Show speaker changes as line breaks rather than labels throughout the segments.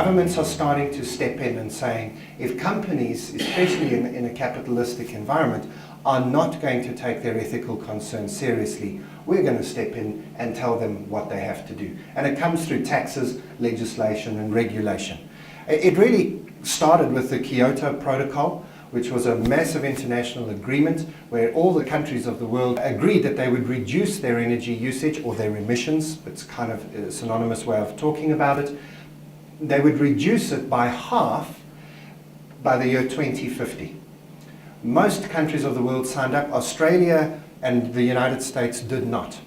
governments are starting to step in and saying, if companies, especially in a capitalistic environment, are not going to take their ethical concerns seriously, we're going to step in and tell them what they have to do. And it comes through taxes, legislation, and regulation. It really started with the Kyoto Protocol, which was a massive international agreement where all the countries of the world agreed that they would reduce their energy usage or their emissions. It's kind of a synonymous way of talking about it. They would reduce it by half by the year 2050. Most countries of the world signed up. Australia and the United States did not.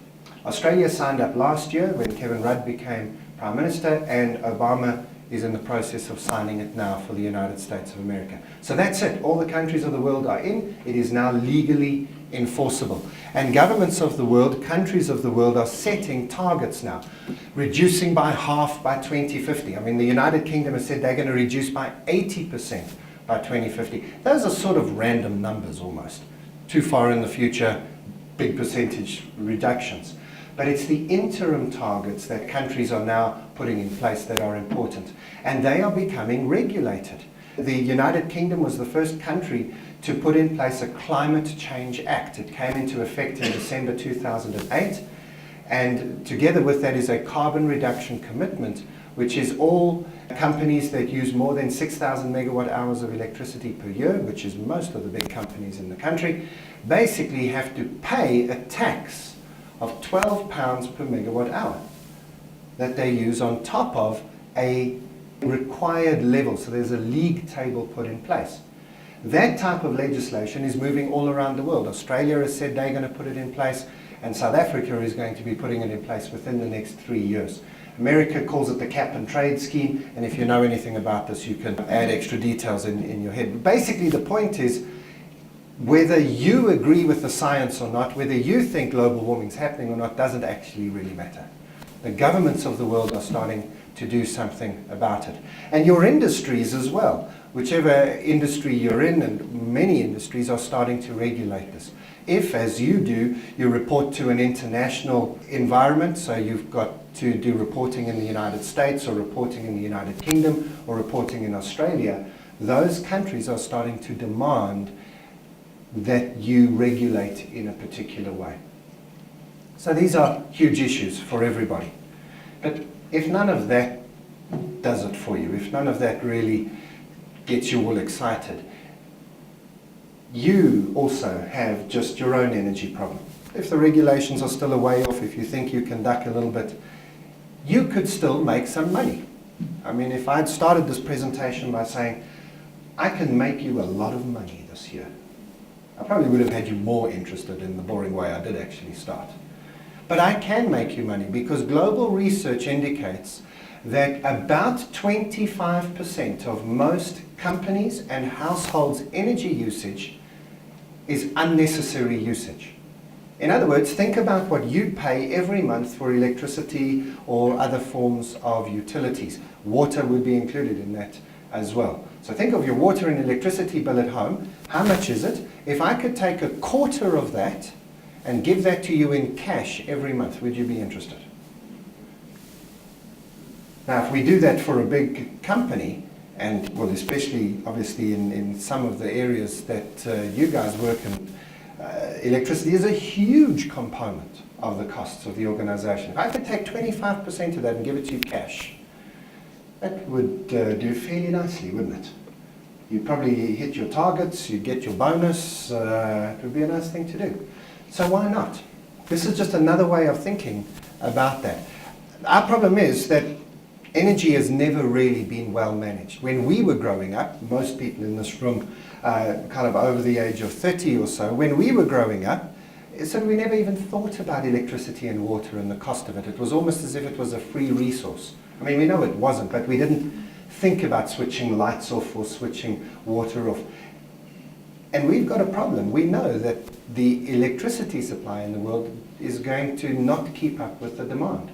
Australia signed up last year when Kevin Rudd became Prime Minister, and Obama is in the process of signing it now for the United States of America. So that's it. All the countries of the world are in. It is now legally enforceable. And governments of the world, countries of the world are setting targets now, reducing by half by 2050. I mean, the United Kingdom has said they're going to reduce by 80% by 2050. Those are sort of random numbers almost. Too far in the future, big percentage reductions. But it's the interim targets that countries are now putting in place that are important. And they are becoming regulated. The United Kingdom was the first country to put in place a Climate Change Act. It came into effect in December 2008. And together with that is a carbon reduction commitment, which is all companies that use more than 6,000 megawatt hours of electricity per year, which is most of the big companies in the country, basically have to pay a tax of £12 per megawatt hour that they use on top of a required level. So there's a league table put in place. That type of legislation is moving all around the world. Australia has said they're going to put it in place, and South Africa is going to be putting it in place within the next 3 years. America calls it the cap and trade scheme, and if you know anything about this, you can add extra details in your head. But basically, the point is, whether you agree with the science or not, whether you think global warming is happening or not, doesn't actually really matter. The governments of the world are starting to do something about it. And your industries as well. Whichever industry you're in, and many industries are starting to regulate this. If, as you do, you report to an international environment, so you've got to do reporting in the United States or reporting in the United Kingdom or reporting in Australia, those countries are starting to demand that you regulate in a particular way. So these are huge issues for everybody. But if none of that does it for you, if none of that really gets you all excited, you also have just your own energy problem. If the regulations are still a way off, if you think you can duck a little bit, you could still make some money. I mean, if I'd started this presentation by saying, I can make you a lot of money this year, I probably would have had you more interested in the boring way I did actually start. But I can make you money because global research indicates that about 25% of most companies and households' energy usage is unnecessary usage. In other words, think about what you pay every month for electricity or other forms of utilities. Water would be included in that as well. So think of your water and electricity bill at home. How much is it? If I could take a quarter of that and give that to you in cash every month, would you be interested? Now, if we do that for a big company, and well, especially obviously in some of the areas that you guys work in, electricity is a huge component of the costs of the organization. If I could take 25% of that and give it to you cash, that would do fairly nicely, wouldn't it? You'd probably hit your targets, you'd get your bonus, it would be a nice thing to do. So why not? This is just another way of thinking about that. Our problem is that energy has never really been well managed. When we were growing up, most people in this room kind of over the age of 30 or so, when we were growing up, so we never even thought about electricity and water and the cost of it. It was almost as if it was a free resource. I mean, we know it wasn't, but we didn't think about switching lights off or switching water off. And we've got a problem. We know that the electricity supply in the world is going to not keep up with the demand.